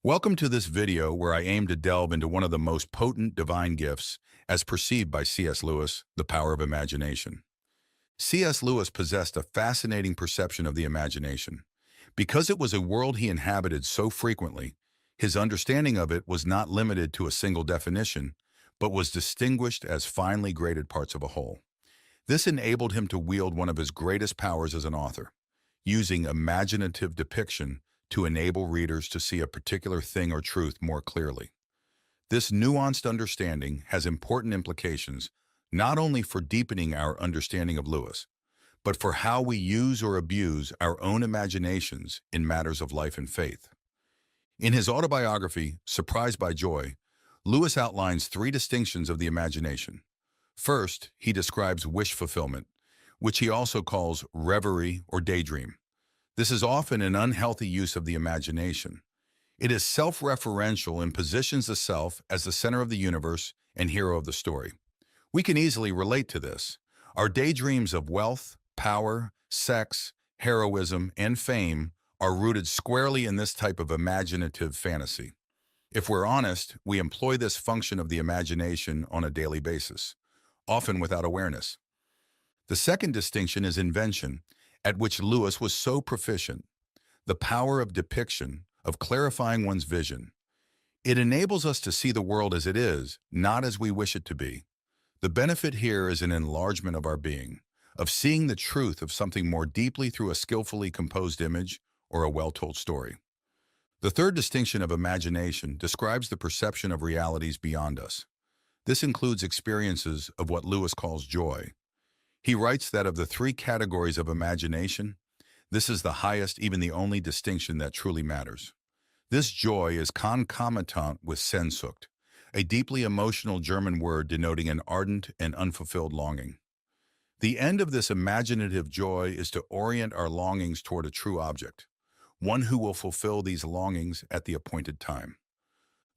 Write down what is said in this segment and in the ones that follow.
Welcome to this video where I aim to delve into one of the most potent divine gifts, as perceived by C.S. Lewis, the power of imagination. C.S. Lewis possessed a fascinating perception of the imagination. Because it was a world he inhabited so frequently, his understanding of it was not limited to a single definition, but was distinguished as finely graded parts of a whole. This enabled him to wield one of his greatest powers as an author, using imaginative depiction to enable readers to see a particular thing or truth more clearly. This nuanced understanding has important implications not only for deepening our understanding of Lewis, but for how we use or abuse our own imaginations in matters of life and faith. In his autobiography, Surprised by Joy, Lewis outlines three distinctions of the imagination. First, he describes wish fulfillment, which he also calls reverie or daydream. This is often an unhealthy use of the imagination. It is self-referential and positions the self as the center of the universe and hero of the story. We can easily relate to this. Our daydreams of wealth, power, sex, heroism, and fame are rooted squarely in this type of imaginative fantasy. If we're honest, we employ this function of the imagination on a daily basis, often without awareness. The second distinction is invention, at which Lewis was so proficient, the power of depiction, of clarifying one's vision. It enables us to see the world as it is, not as we wish it to be. The benefit here is an enlargement of our being, of seeing the truth of something more deeply through a skillfully composed image or a well-told story. The third distinction of imagination describes the perception of realities beyond us. This includes experiences of what Lewis calls joy. He writes that of the three categories of imagination, this is the highest, even the only distinction that truly matters. This joy is concomitant with Sehnsucht, a deeply emotional German word denoting an ardent and unfulfilled longing. The end of this imaginative joy is to orient our longings toward a true object, one who will fulfill these longings at the appointed time.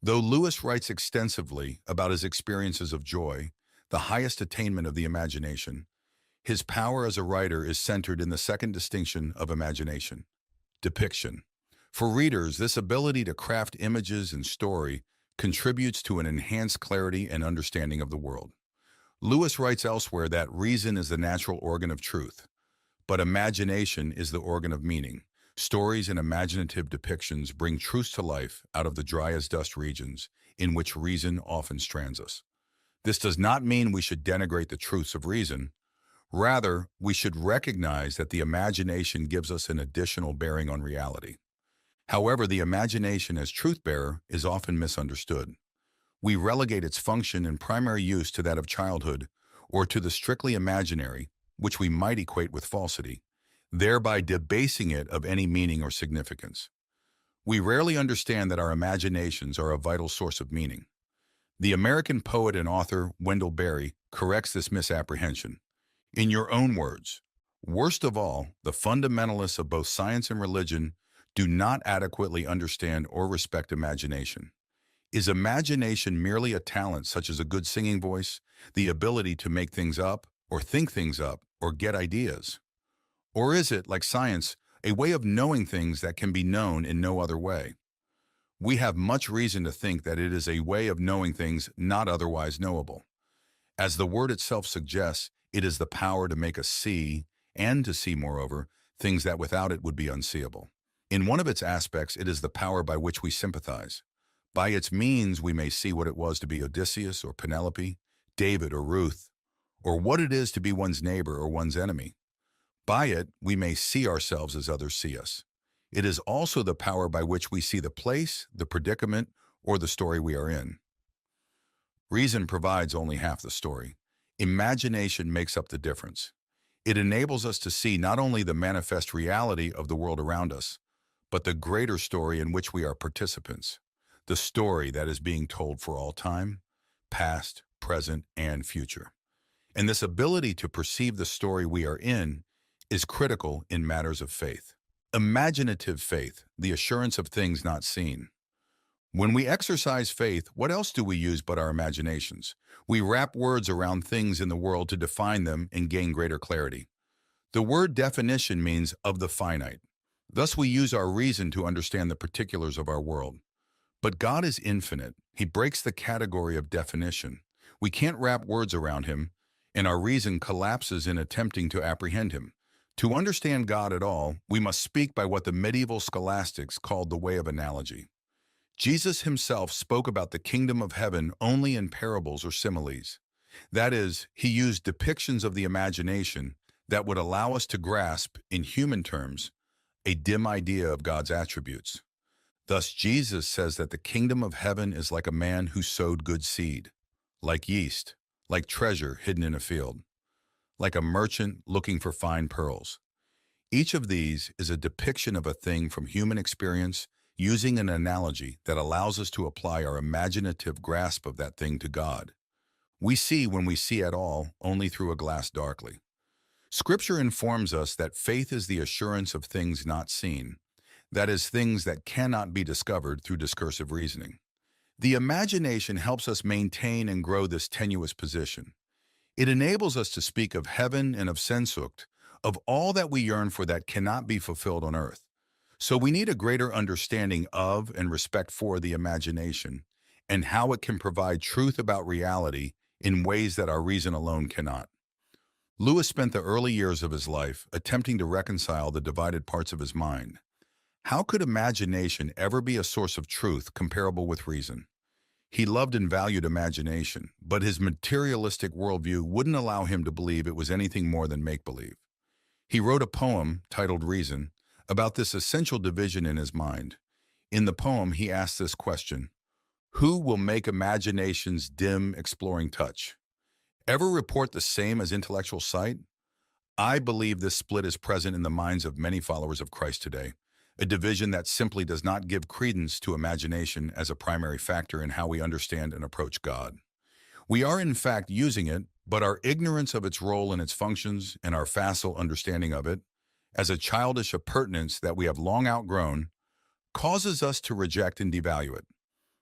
Though Lewis writes extensively about his experiences of joy, the highest attainment of the imagination, his power as a writer is centered in the second distinction of imagination, depiction. For readers, this ability to craft images and story contributes to an enhanced clarity and understanding of the world. Lewis writes elsewhere that reason is the natural organ of truth, but imagination is the organ of meaning. Stories and imaginative depictions bring truths to life out of the dry-as-dust regions in which reason often strands us. This does not mean we should denigrate the truths of reason. Rather, we should recognize that the imagination gives us an additional bearing on reality. However, the imagination as truth-bearer is often misunderstood. We relegate its function and primary use to that of childhood or to the strictly imaginary, which we might equate with falsity, thereby debasing it of any meaning or significance. We rarely understand that our imaginations are a vital source of meaning. The American poet and author Wendell Berry corrects this misapprehension. In your own words, worst of all, the fundamentalists of both science and religion do not adequately understand or respect imagination. Is imagination merely a talent such as a good singing voice, the ability to make things up, or think things up, or get ideas? Or is it, like science, a way of knowing things that can be known in no other way? We have much reason to think that it is a way of knowing things not otherwise knowable. As the word itself suggests, it is the power to make us see, and to see, moreover, things that without it would be unseeable. In one of its aspects, it is the power by which we sympathize. By its means, we may see what it was to be Odysseus or Penelope, David or Ruth, or what it is to be one's neighbor or one's enemy. By it, we may see ourselves as others see us. It is also the power by which we see the place, the predicament, or the story we are in. Reason provides only half the story. Imagination makes up the difference. It enables us to see not only the manifest reality of the world around us, but the greater story in which we are participants, the story that is being told for all time, past, present, and future. And this ability to perceive the story we are in is critical in matters of faith. Imaginative faith, the assurance of things not seen. When we exercise faith, what else do we use but our imaginations? We wrap words around things in the world to define them and gain greater clarity. The word definition means of the finite. Thus we use our reason to understand the particulars of our world. But God is infinite. He breaks the category of definition. We can't wrap words around him, and our reason collapses in attempting to apprehend him. To understand God at all, we must speak by what the medieval scholastics called the way of analogy. Jesus himself spoke about the kingdom of heaven only in parables or similes. That is, he used depictions of the imagination that would allow us to grasp, in human terms, a dim idea of God's attributes. Thus, Jesus says that the kingdom of heaven is like a man who sowed good seed, like yeast, like treasure hidden in a field, like a merchant looking for fine pearls. Each of these is a depiction of a thing from human experience using an analogy that allows us to apply our imaginative grasp of that thing to God. We see when we see at all only through a glass darkly. Scripture informs us that faith is the assurance of things not seen, that is, things that cannot be discovered through discursive reasoning. The imagination helps us maintain and grow this tenuous position. It enables us to speak of heaven and of Sehnsucht, of all that we yearn for that cannot be fulfilled on earth. So we need a greater understanding of and respect for the imagination and how it can provide truth about reality in ways that our reason alone cannot. Lewis spent the early years of his life attempting to reconcile the divided parts of his mind. How could imagination ever be a source of truth comparable with reason? He loved and valued imagination, but his materialistic worldview wouldn't allow him to believe it was anything more than make-believe. He wrote a poem, titled Reason, about this essential division in his mind. In the poem, he asks this question: who will make imagination's dim, exploring touch? Ever report the same as intellectual sight? I believe this split is present in the minds of many followers of Christ today, a division that simply does not give credence to imagination as a primary factor in how we understand and approach God. We are in fact using it, but our ignorance of its role and its functions and our facile understanding of it, as a childish appurtenance that we have long outgrown, causes us to reject and devalue it.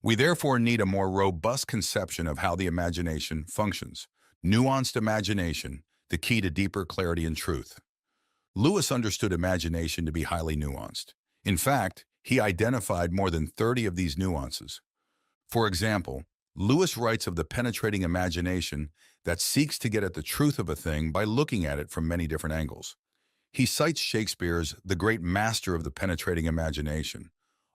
We therefore need a more robust conception of how the imagination functions. Nuanced imagination, the key to deeper clarity and truth. Lewis understood imagination to be highly nuanced. In fact, he identified more than 30 of these nuances. For example, Lewis writes of the penetrating imagination that seeks to get at the truth of a thing by looking at it from many different angles. He cites Shakespeare's The Great Master of the Penetrating Imagination,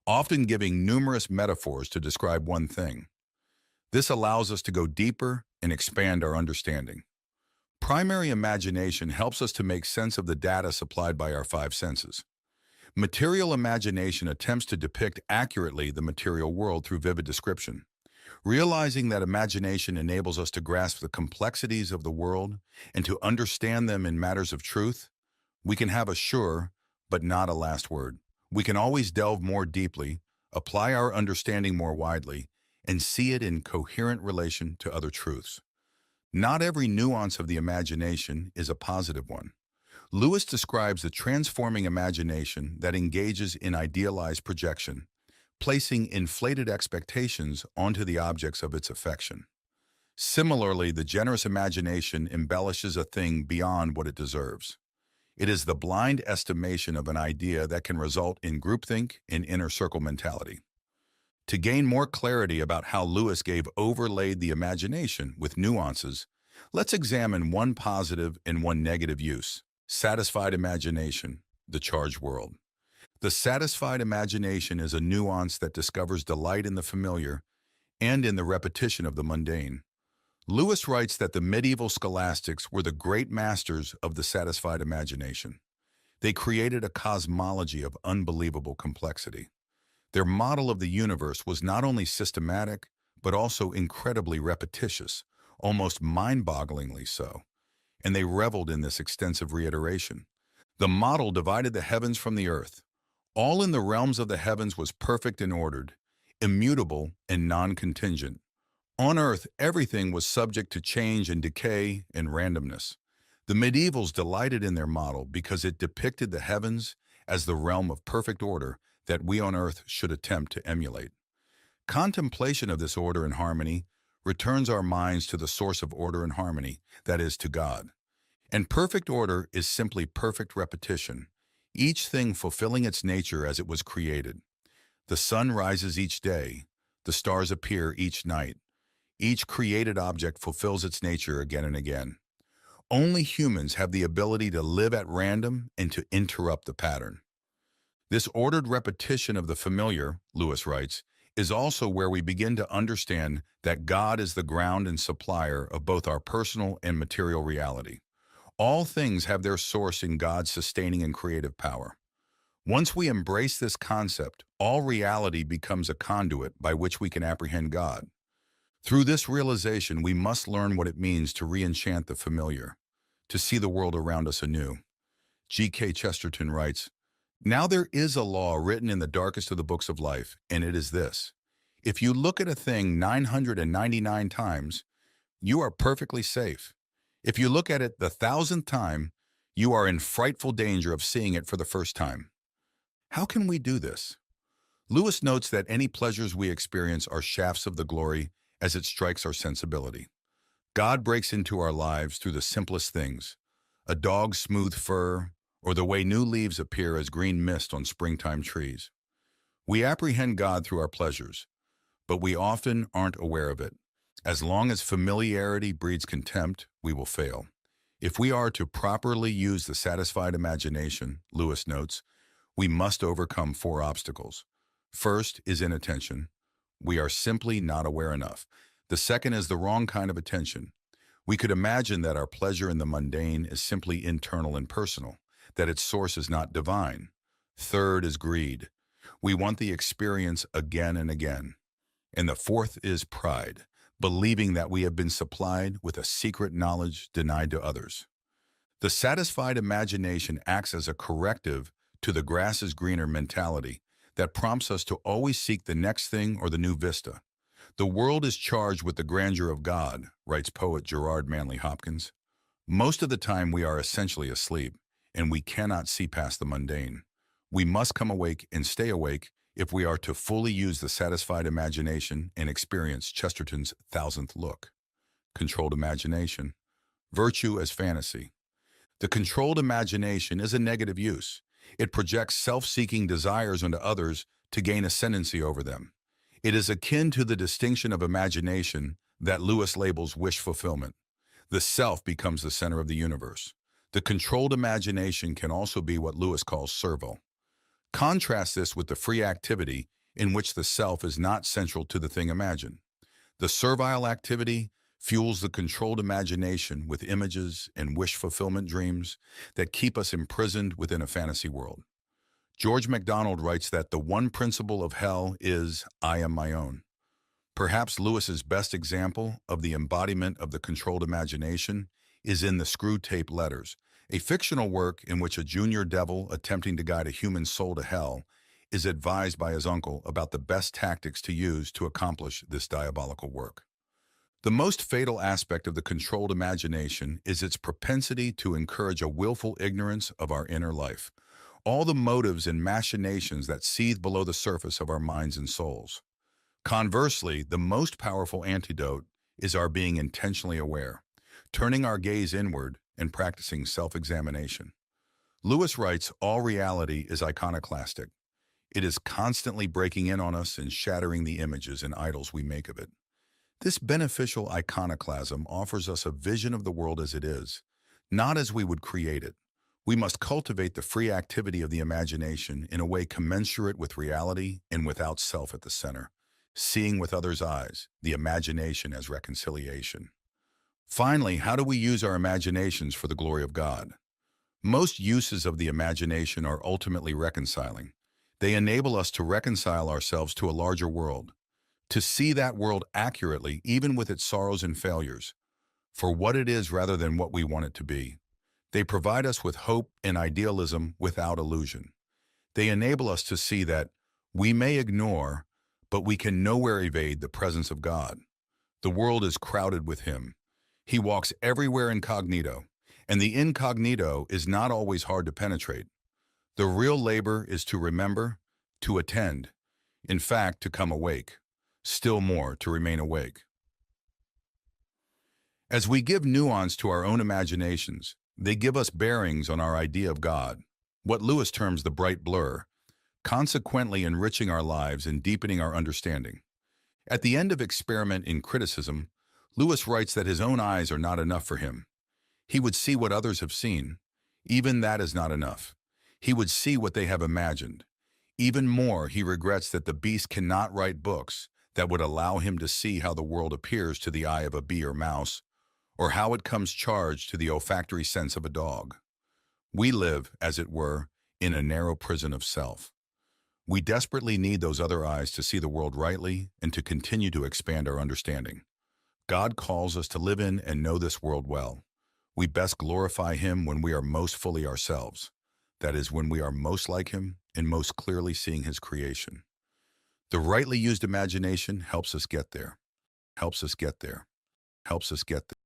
often giving numerous metaphors to describe one thing. This allows us to go deeper and expand our understanding. Primary imagination helps us to make sense of the data supplied by our five senses. Material imagination attempts to depict accurately the material world through vivid description. Realizing that imagination enables us to grasp the complexities of the world and to understand them in matters of truth, we can have a sure, but not a last word. We can always delve more deeply, apply our understanding more widely, and see it in coherent relation to other truths. Not every nuance of the imagination is a positive one. Lewis describes the transforming imagination that engages in idealized projection, placing inflated expectations onto the objects of its affection. Similarly, the generous imagination embellishes a thing beyond what it deserves. It is the blind estimation of an idea that can result in groupthink and inner circle mentality. To gain more clarity about how Lewis gave overlaid the imagination with nuances, let's examine one positive and one negative use: satisfied imagination, the charged world. The satisfied imagination is a nuance that discovers delight in the familiar and in the repetition of the mundane. Lewis writes that the medieval scholastics were the great masters of the satisfied imagination. They created a cosmology of unbelievable complexity. Their model of the universe was not only systematic, but also incredibly repetitious, almost mind-bogglingly so, and they reveled in this extensive reiteration. The model divided the heavens from the earth. All in the realms of the heavens was perfect and ordered, immutable and non-contingent. On earth, everything was subject to change and decay and randomness. The medievals delighted in their model because it depicted the heavens as the realm of perfect order that we on earth should attempt to emulate. Contemplation of this order and harmony returns our minds to the source of order and harmony, that is, to God. And perfect order is simply perfect repetition, each thing fulfilling its nature as it was created. The sun rises each day, The stars appear each night. Each created object fulfills its nature again and again. Only humans have the ability to live at random and to interrupt the pattern. This ordered repetition of the familiar, Lewis writes, is also where we begin to understand that God is the ground and supplier of both our personal and material reality. All things have their source in God's sustaining and creative power. Once we embrace this concept, all reality becomes a conduit by which we can apprehend God. Through this realization, we must learn what it means to re-enchant the familiar, to see the world around us anew. G.K. Chesterton writes, "Now there is a law written in the darkest of the books of life, and it is this. If you look at a thing 999 times, you are perfectly safe. If you look at it the 1,000th time, you are in frightful danger of seeing it for the first time." How can we do this? Lewis notes that any pleasures we experience are shafts of the glory as it strikes our sensibility. God breaks into our lives through the simplest things, a dog's smooth fur, or the way new leaves appear as green mist on springtime trees. We apprehend God through our pleasures, but we often aren't aware of it. As long as familiarity breeds contempt, we will fail. If we are to properly use the satisfied imagination, Lewis notes, we must overcome 4 obstacles. First is inattention. We are simply not aware enough. The second is the wrong kind of attention. We could imagine that our pleasure in the mundane is simply internal and personal, that its source is not divine. Third is greed. We want the experience again and again. And the fourth is pride, believing that we have been supplied with a secret knowledge denied to others. The satisfied imagination acts as a corrective to the grass is greener mentality that prompts us to always seek the next thing or the new vista. The world is charged with the grandeur of God, writes poet j.r.r. Manley Hopkins. Most of the time we are essentially asleep, and we cannot see past the mundane. We must come awake and stay awake if we are to fully use the satisfied imagination and experience Chesterton's 1,000th look. Controlled imagination. Virtue as fantasy. The controlled imagination is a negative use. It projects self-seeking desires onto others to gain ascendancy over them. It is akin to the distinction of imagination that Lewis labels wish fulfillment. The self becomes the center of the universe. The controlled imagination can also be what Lewis calls servile. Contrast this with the free activity in which the self is not central to the thing imagined. The servile activity fuels the controlled imagination with images and wish fulfillment dreams that keep us imprisoned within a fantasy world. George MacDonald writes that the one principle of hell is, "I am my own." Perhaps Lewis's best example of the embodiment of the controlled imagination is in The Screw Tape Letters, a fictional work in which a junior devil attempting to guide a human soul to hell is advised by his uncle about the best tactics to use to accomplish this diabolical work. The most fatal aspect of the controlled imagination is its propensity to encourage a willful ignorance of our inner life, all the motives and machinations that seethe below the surface of our minds and souls. Conversely, the most powerful antidote is our being intentionally aware, turning our gaze inward and practicing self-examination. Lewis writes, all reality is iconoclastic. It is constantly breaking in on us and shattering the images and idols we make of it. This beneficial iconoclasm offers us a vision of the world as it is, not as we would create it. We must cultivate the free activity of the imagination in a way commensurate with reality and without self at the center, seeing with others' eyes, the imagination as reconciliation. Finally, how do we use our imaginations for the glory of God? Most uses of the imagination are ultimately reconciling. They enable us to reconcile ourselves to a larger world, to see that world accurately, even with its sorrows and failures, for what it is rather than what we want it to be. They provide us with hope and idealism without illusion. They enable us to see that we may ignore, but we can nowhere evade the presence of God. The world is crowded with Him. He walks everywhere incognito, and the incognito is not always hard to penetrate. The real labor is to remember, to attend, in fact, to come awake. Still more, to remain awake. As we give nuance to our own imaginations, they give us bearings on our idea of God, what Lewis terms the bright blur, consequently enriching our lives and deepening our understanding. At the end of Experiment in Criticism, Lewis writes that his own eyes are not enough for him. He would see what others have seen. Even that is not enough. He would see what they have imagined. Even more, he regrets that the beast cannot write books that would allow him to see how the world appears to the eye of a bee or mouse, or how it comes charged to the olfactory sense of a dog. We live, as it were, in a narrow prison of self. We desperately need those other eyes to see the world rightly and to continue to expand our understanding. God calls us to live in and know this world well. We best glorify Him when we are most fully ourselves. That is, when we are most like Him and most clearly seeing His creation. The rightly used imagination helps us get there, helps us get there, helps us get there.